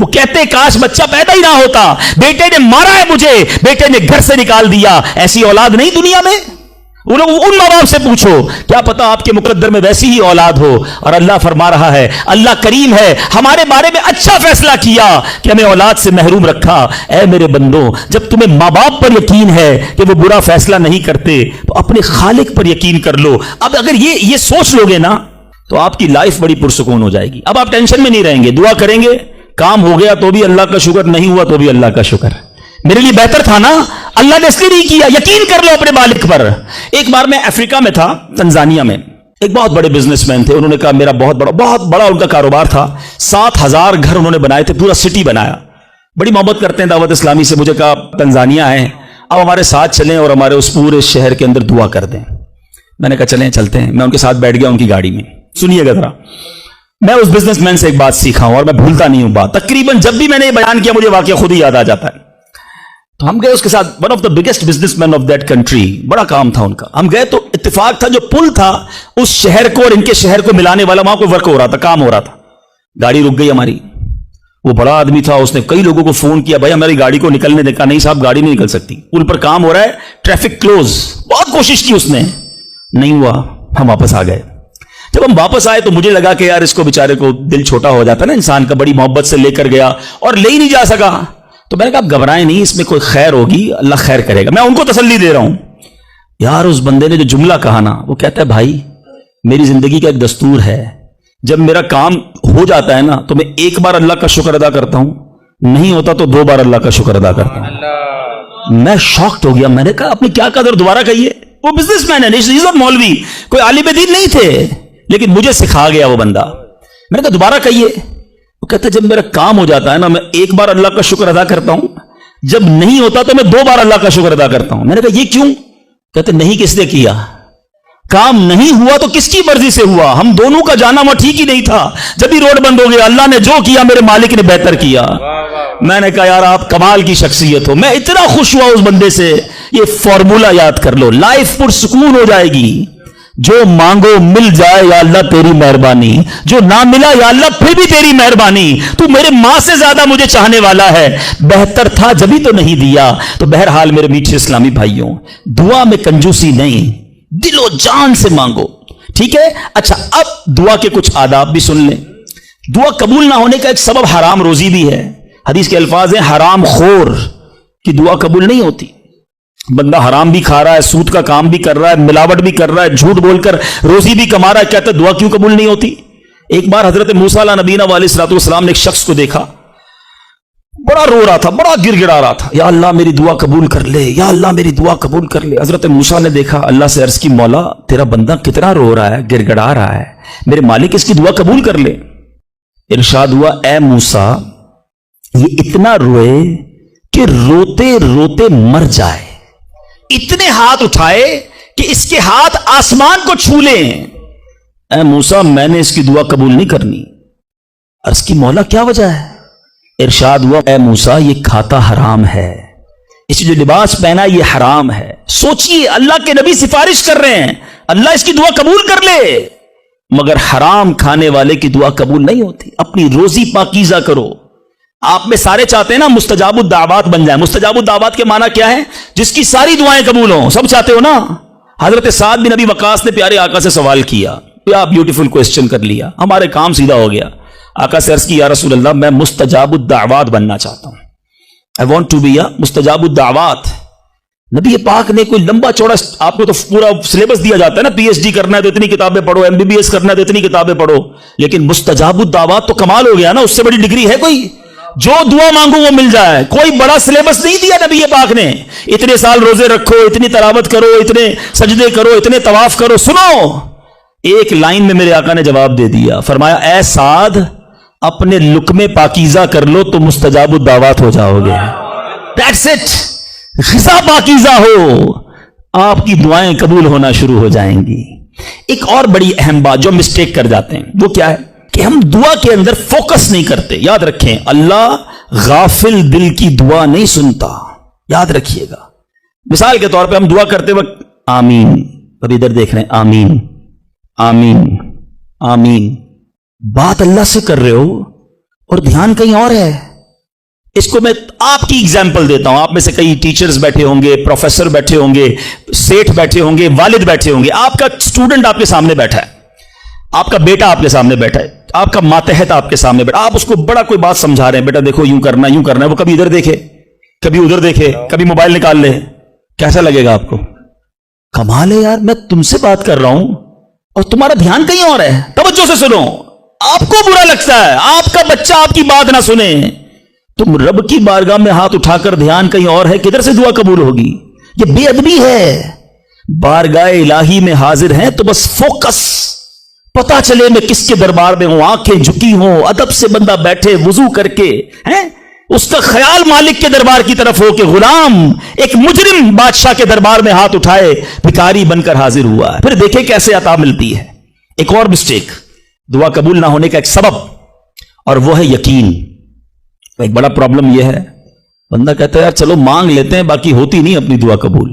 وہ کہتے کاش بچہ پیدا ہی نہ ہوتا, بیٹے نے مارا ہے مجھے, بیٹے نے گھر سے نکال دیا. ایسی اولاد نہیں دنیا میں. ان ماں باپ سے پوچھو, کیا پتا آپ کے مقدر میں ویسی ہی اولاد ہو. اور اللہ فرما رہا ہے, اللہ کریم ہے, ہمارے بارے میں اچھا فیصلہ کیا کہ ہمیں اولاد سے محروم رکھا. اے میرے بندو, جب تمہیں ماں باپ پر یقین ہے کہ وہ برا فیصلہ نہیں کرتے, تو اپنے خالق پر یقین کر لو. اب اگر یہ سوچ لو گے نا, تو آپ کی لائف بڑی پرسکون ہو جائے گی. اب آپ ٹینشن میں نہیں رہیں گے, دعا کریں گے, کام ہو گیا تو بھی اللہ کا شکر, نہیں ہوا تو بھی اللہ کا شکر. میرے لیے بہتر تھا نا, اللہ نے اس لیے نہیں کیا. یقین کر لو اپنے مالک پر. ایک بار میں افریقہ میں تھا, تنزانیہ میں. ایک بہت بڑے بزنس مین تھے, انہوں نے کہا میرا بہت بڑا ان کا کاروبار تھا. 7,000 گھر انہوں نے بنائے تھے, پورا سٹی بنایا. بڑی محبت کرتے ہیں دعوت اسلامی سے. مجھے کہا تنزانیہ آئے, اب ہمارے ساتھ چلیں اور ہمارے اس پورے شہر کے اندر دعا کر دیں. میں نے کہا چلیں, چلتے ہیں. میں ان کے ساتھ بیٹھ گیا ان کی گاڑی میں. سنیے گا ذرا, میں اس بزنس مین سے ایک بات سیکھا ہوں اور میں بھولتا نہیں ہوں بات. تقریباً جب بھی میں نے یہ بیان کیا مجھے واقعہ خود ہی یاد آ جاتا ہے. تو ہم گئے اس کے ساتھ, one of the biggest business man of that country, بڑا کام تھا ان کا. ہم گئے تو اتفاق تھا جو پل تھا اس شہر کو اور ان کے شہر کو ملانے والا, وہاں کوئی ورک ہو رہا تھا, کام ہو رہا تھا. گاڑی رک گئی ہماری. وہ بڑا آدمی تھا, اس نے کئی لوگوں کو فون کیا, بھائی ہماری گاڑی کو نکلنے دے. کہا نہیں صاحب گاڑی نہیں نکل سکتی, پل پر کام ہو رہا ہے, ٹریفک کلوز. بہت کوشش کی اس نے, نہیں ہوا. ہم واپس آ گئے. جب ہم واپس آئے تو مجھے لگا کہ یار اس کو بیچارے کو دل چھوٹا ہو جاتا نا انسان کا, بڑی محبت سے لے کر گیا اور لے ہی نہیں جا سکا. تو میں نے کہا آپ گھبرائیں نہیں, اس میں کوئی خیر ہوگی, اللہ خیر کرے گا. میں ان کو تسلی دے رہا ہوں. یار اس بندے نے جو جملہ کہا نا, وہ کہتا ہے بھائی میری زندگی کا ایک دستور ہے, جب میرا کام ہو جاتا ہے نا تو میں ایک بار اللہ کا شکر ادا کرتا ہوں, نہیں ہوتا تو 2 بار اللہ کا شکر ادا کرتا ہوں. میں شاکڈ ہو گیا. میں نے کہا آپ نے کیا کہا, دوبارہ کہیے. وہ بزنس مین ہے, مولوی, کوئی عالم دین نہیں تھے, لیکن مجھے سکھا گیا وہ بندہ. میں نے کہا دوبارہ کہیے. وہ کہتا ہے جب میرا کام ہو جاتا ہے نا میں ایک بار اللہ کا شکر ادا کرتا ہوں, جب نہیں ہوتا تو میں 2 بار اللہ کا شکر ادا کرتا ہوں. میں نے کہا یہ کیوں؟ کہتے نہیں کس نے کیا, کام نہیں ہوا تو کس کی مرضی سے ہوا, ہم دونوں کا جانا وہاں ٹھیک ہی نہیں تھا. جب ہی روڈ بند ہو گیا, اللہ نے جو کیا میرے مالک نے بہتر کیا. میں نے کہا یار آپ کمال کی شخصیت ہو. میں اتنا خوش ہوا اس بندے سے. یہ فارمولا یاد کر لو, لائف پرسکون ہو جائے گی. جو مانگو مل جائے یا اللہ تیری مہربانی, جو نہ ملا یا اللہ پھر بھی تیری مہربانی. تو میرے ماں سے زیادہ مجھے چاہنے والا ہے, بہتر تھا جبھی تو نہیں دیا. تو بہرحال میرے میٹھے اسلامی بھائیوں, دعا میں کنجوسی نہیں, دل و جان سے مانگو, ٹھیک ہے. اچھا اب دعا کے کچھ آداب بھی سن لیں. دعا قبول نہ ہونے کا ایک سبب حرام روزی بھی ہے. حدیث کے الفاظ ہیں حرام خور کی دعا قبول نہیں ہوتی. بندہ حرام بھی کھا رہا ہے, سود کا کام بھی کر رہا ہے, ملاوٹ بھی کر رہا ہے, جھوٹ بول کر روزی بھی کما رہا ہے, کہتا ہے دعا کیوں قبول نہیں ہوتی. ایک بار حضرت موسیٰ علیہ نبینا علیہ الصلوۃ والسلام نے ایک شخص کو دیکھا, بڑا رو رہا تھا, بڑا گر گڑا رہا تھا, یا اللہ میری دعا قبول کر لے, یا اللہ میری دعا قبول کر لے. حضرت موسیٰ نے دیکھا, اللہ سے عرض کی مولا تیرا بندہ کتنا رو رہا ہے, گر گڑا رہا ہے, میرے مالک اس کی دعا قبول کر لے. ارشاد ہوا اے موسیٰ یہ اتنا روئے کہ روتے روتے مر جائے, اتنے ہاتھ اٹھائے کہ اس کے ہاتھ آسمان کو چھو لیں. اے موسیٰ میں نے اس کی دعا قبول نہیں کرنی. عرض کی مولا کیا وجہ ہے؟ ارشاد ہوا اے موسیٰ یہ کھاتا حرام ہے, اس جو لباس پہنا یہ حرام ہے. سوچئے اللہ کے نبی سفارش کر رہے ہیں اللہ اس کی دعا قبول کر لے, مگر حرام کھانے والے کی دعا قبول نہیں ہوتی. اپنی روزی پاکیزہ کرو. آپ میں سارے چاہتے ہیں نا مستجاب الدعوات بن جائیں. مستجاب الدعوات کے معنی کیا ہے؟ جس کی ساری دعائیں قبول ہوں. سب چاہتے ہو نا. حضرت سعد بن ابی وقاص نے پیارے آقا سے سوال کیا, کیا بیوٹیفل کوسچن کر لیا, ہمارے کام سیدھا ہو گیا. آقا سے عرض کی یا رسول اللہ میں مستجاب الدعوات بننا چاہتا ہوں, I want to be a مستجاب الدعوات. نبی پاک نے کوئی لمبا چوڑا, آپ کو تو پورا سلیبس دیا جاتا ہے نا, پی ایچ ڈی کرنا ہے تو اتنی کتابیں پڑھو, ایم بی بی ایس کرنا ہے تو اتنی کتابیں پڑھو, لیکن مستجاب الدعوات تو کمال ہو گیا نا. اس سے بڑی ڈگری ہے کوئی؟ جو دعا مانگو وہ مل جائے. کوئی بڑا سلیبس نہیں دیا نبی پاک نے, اتنے سال روزے رکھو, اتنی تلاوت کرو, اتنے سجدے کرو, اتنے طواف کرو. سنو, ایک لائن میں میرے آقا نے جواب دے دیا, فرمایا اے سعد اپنے لقمے پاکیزہ کر لو تو مستجاب الدعوات ہو جاؤ گے. That's it. غذا پاکیزہ ہو, آپ کی دعائیں قبول ہونا شروع ہو جائیں گی. ایک اور بڑی اہم بات جو مسٹیک کر جاتے ہیں وہ کیا ہے کہ ہم دعا کے اندر فوکس نہیں کرتے. یاد رکھیں اللہ غافل دل کی دعا نہیں سنتا, یاد رکھیے گا. مثال کے طور پہ ہم دعا کرتے وقت آمین, ابھی ادھر دیکھ رہے ہیں آمین آمین آمین, بات اللہ سے کر رہے ہو اور دھیان کہیں اور ہے. اس کو میں آپ کی ایگزامپل دیتا ہوں. آپ میں سے کئی ٹیچرز بیٹھے ہوں گے, پروفیسر بیٹھے ہوں گے, سیٹھ بیٹھے ہوں گے, والد بیٹھے ہوں گے. آپ کا اسٹوڈنٹ آپ کے سامنے بیٹھا ہے, آپ کا بیٹا آپ کے سامنے بیٹھا ہے, آپ کا ماتحت آپ کے سامنے بیٹھا, آپ اس کو بڑا کوئی بات سمجھا رہے ہیں, بیٹا دیکھو یوں کرنا یوں کرنا, وہ کبھی ادھر دیکھے کبھی ادھر دیکھے, کبھی موبائل نکال لے. کیسا لگے گا آپ کو؟ کمال ہے یار, میں تم سے بات کر رہا ہوں اور تمہارا دھیان کہیں اور ہے. توجہ سے سنو, آپ کو برا لگتا ہے آپ کا بچہ آپ کی بات نہ سنے. تم رب کی بارگاہ میں ہاتھ اٹھا کر دھیان کہیں اور ہے, کدھر سے دعا قبول ہوگی؟ یہ بے ادبی ہے. بارگاہ الہی میں حاضر ہیں تو بس فوکس, پتا چلے میں کس کے دربار میں ہوں, آنکھیں جھکی ہوں, ادب سے بندہ بیٹھے وضو کر کے, ہیں اس کا خیال مالک کے دربار کی طرف ہو کہ غلام ایک مجرم بادشاہ کے دربار میں ہاتھ اٹھائے بھکاری بن کر حاضر ہوا ہے. پھر دیکھیں کیسے عطا ملتی ہے. ایک اور مسٹیک, دعا قبول نہ ہونے کا ایک سبب, اور وہ ہے یقین. ایک بڑا پرابلم یہ ہے, بندہ کہتا ہے یار چلو مانگ لیتے ہیں, باقی ہوتی نہیں اپنی دعا قبول.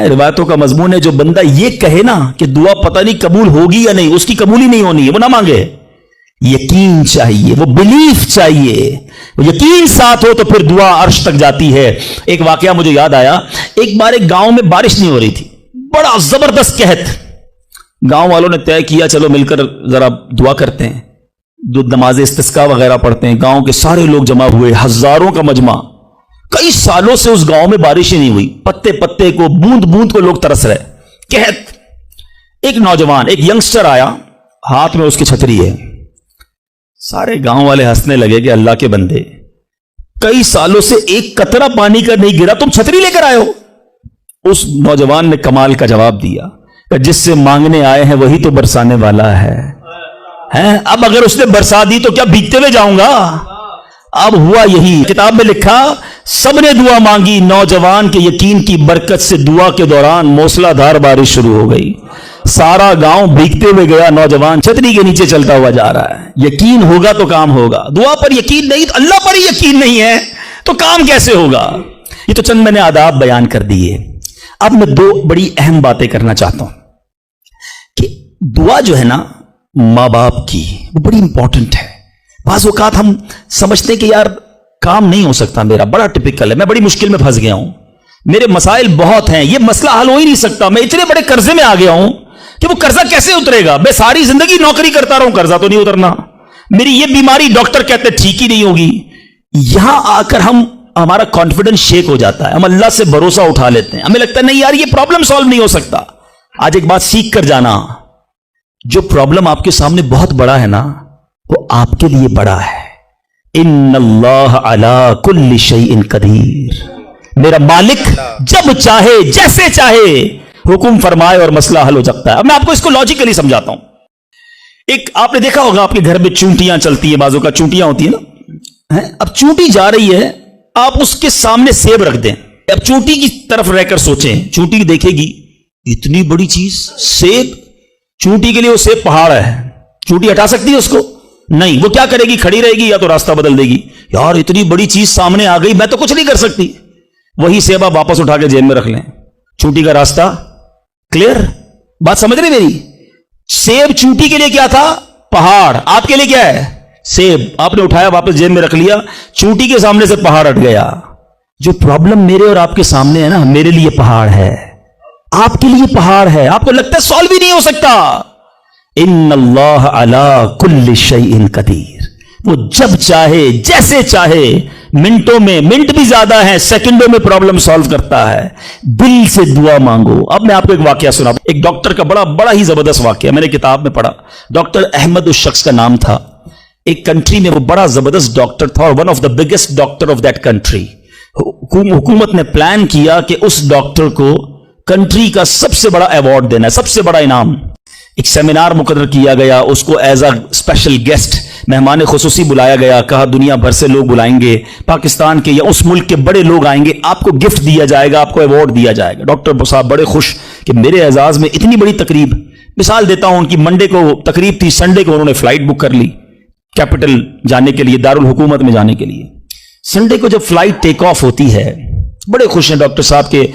روایتوں کا مضمون ہے جو بندہ یہ کہے نا کہ دعا پتہ نہیں قبول ہوگی یا نہیں, اس کی قبول ہی نہیں ہونی ہے, وہ نہ مانگے. یقین چاہیے, وہ بلیف چاہیے, وہ یقین ساتھ ہو تو پھر دعا عرش تک جاتی ہے. ایک واقعہ مجھے یاد آیا, ایک بار ایک گاؤں میں بارش نہیں ہو رہی تھی, بڑا زبردست قحط. گاؤں والوں نے طے کیا چلو مل کر ذرا دعا کرتے ہیں, جو نماز استسقاء وغیرہ پڑھتے ہیں. گاؤں کے سارے لوگ جمع ہوئے, ہزاروں کا مجمع. کئی سالوں سے اس گاؤں میں بارش ہی نہیں ہوئی, پتے پتے کو بوند بوند کو لوگ ترس رہے, قحط. ایک نوجوان, ایک ینگسٹر آیا, ہاتھ میں اس کی چھتری ہے. سارے گاؤں والے ہنسنے لگے کہ اللہ کے بندے, کئی سالوں سے ایک قطرہ پانی کا نہیں گرا, تم چھتری لے کر آئے ہو. اس نوجوان نے کمال کا جواب دیا کہ جس سے مانگنے آئے ہیں وہی تو برسانے والا ہے. اب اگر اس نے برسا دی تو کیا بھیگتے ہوئے جاؤں گا؟ اب ہوا یہی, کتاب میں لکھا سب نے دعا مانگی, نوجوان کے یقین کی برکت سے دعا کے دوران موسلا دھار بارش شروع ہو گئی. سارا گاؤں بھیگتے ہوئے گیا, نوجوان چھتری کے نیچے چلتا ہوا جا رہا ہے. یقین ہوگا تو کام ہوگا, دعا پر یقین نہیں تو اللہ پر ہی یقین نہیں ہے تو کام کیسے ہوگا؟ یہ تو چند میں نے آداب بیان کر دیے. اب میں دو بڑی اہم باتیں کرنا چاہتا ہوں کہ دعا جو ہے نا ماں باپ کی, وہ بڑی امپورٹنٹ ہے. بعض اوقات ہم سمجھتے ہیں کہ یار کام نہیں ہو سکتا میرا, بڑا ٹپیکل ہے, میں بڑی مشکل میں پھنس گیا ہوں, میرے مسائل بہت ہیں, یہ مسئلہ حل ہو ہی نہیں سکتا, میں اتنے بڑے قرضے میں آ گیا ہوں کہ وہ قرضہ کیسے اترے گا؟ میں ساری زندگی نوکری کرتا رہوں, قرضہ تو نہیں اترنا, میری یہ بیماری ڈاکٹر کہتے ٹھیک ہی نہیں ہوگی. یہاں آ کر ہمارا کانفیڈنس شیک ہو جاتا ہے, ہم اللہ سے بھروسہ اٹھا لیتے ہیں, ہمیں لگتا ہے نہیں یار یہ پرابلم سالو نہیں ہو سکتا. آج ایک بات سیکھ کر جانا, جو پرابلم آپ کے سامنے بہت بڑا ہے نا وہ آپ کے لیے بڑا ہے. ان اللہ علی کل شیء قدیر, میرا مالک جب چاہے جیسے چاہے حکم فرمائے اور مسئلہ حل ہو سکتا ہے. اب میں آپ کو اس کو لاجیکلی سمجھاتا ہوں. ایک آپ نے دیکھا ہوگا آپ کے گھر میں چونٹیاں چلتی ہیں, بازوں کا چونٹیاں ہوتی ہیں نا, اب چونٹی جا رہی ہے, آپ اس کے سامنے سیب رکھ دیں. اب چونٹی کی طرف رہ کر سوچیں, چونٹی دیکھے گی اتنی بڑی چیز سیب, چونٹی کے لیے وہ سیب پہاڑ ہے, چونٹی ہٹا سکتی ہے اس کو؟ نہیں. وہ کیا کرے گی؟ کھڑی رہے گی یا تو راستہ بدل دے گی, یار اتنی بڑی چیز سامنے آ گئی میں تو کچھ نہیں کر سکتی. وہی سیب آپ واپس اٹھا کے جیب میں رکھ لیں, چونٹی کا راستہ کلیئر. بات سمجھ رہے میری؟ سیب چونٹی کے لیے کیا تھا؟ پہاڑ. آپ کے لیے کیا ہے؟ سیب. آپ نے اٹھایا واپس جیب میں رکھ لیا, چونٹی کے سامنے سے پہاڑ ہٹ گیا. جو پرابلم میرے اور آپ کے سامنے ہے نا, میرے لیے پہاڑ ہے, آپ کے لیے پہاڑ ہے, آپ کو لگتا ہے سالو بھی نہیں ہو سکتا. ان اللہ علی کل شیء قدیر, وہ جب چاہے جیسے چاہے, منٹوں میں, منٹ بھی زیادہ ہیں, سیکنڈوں میں پرابلم سالو کرتا ہے. دل سے دعا مانگو. اب میں آپ کو ایک واقعہ سنا, ایک ڈاکٹر کا بڑا ہی زبردست واقعہ, میں نے کتاب میں پڑھا. ڈاکٹر احمد اس شخص کا نام تھا. ایک کنٹری میں وہ بڑا زبردست ڈاکٹر تھا اور one of the biggest doctor of that country. حکومت نے پلان کیا کہ اس ڈاکٹر کو کنٹری کا سب سے بڑا ایوارڈ دینا ہے, سب سے بڑا انعام. ایک سیمینار مقرر کیا گیا, اس کو ایز اے اسپیشل گیسٹ مہمان خصوصی بلایا گیا. کہا دنیا بھر سے لوگ بلائیں گے, پاکستان کے یا اس ملک کے بڑے لوگ آئیں گے, آپ کو گفٹ دیا جائے گا, آپ کو ایوارڈ دیا جائے گا. ڈاکٹر صاحب بڑے خوش کہ میرے اعزاز میں اتنی بڑی تقریب. مثال دیتا ہوں, ان کی منڈے کو تقریب تھی, سنڈے کو انہوں نے فلائٹ بک کر لی کیپٹل جانے کے لیے, دارالحکومت میں جانے کے لیے. سنڈے کو جب فلائٹ ٹیک آف ہوتی ہے, بڑے خوش ہیں ڈاکٹر صاحب کے